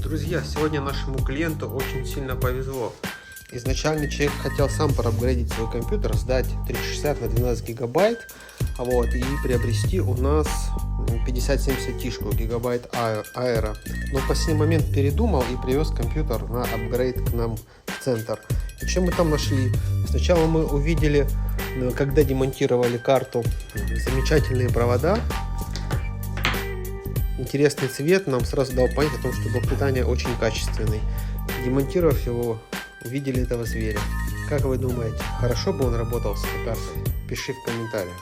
Друзья, сегодня нашему клиенту очень сильно повезло. Изначально человек хотел сам проапгрейдить свой компьютер, сдать 360 на 12 гигабайт, и приобрести у нас 5070 тишку, гигабайт аэро. Но в последний момент передумал и привез компьютер на апгрейд к нам в центр. И что мы там нашли? Сначала мы увидели, когда демонтировали карту, замечательные провода. Интересный цвет нам сразу дал понять о том, что блок питания очень качественный. Демонтировав его, увидели этого зверя. Как вы думаете, хорошо бы он работал с этой картой? Пиши в комментариях.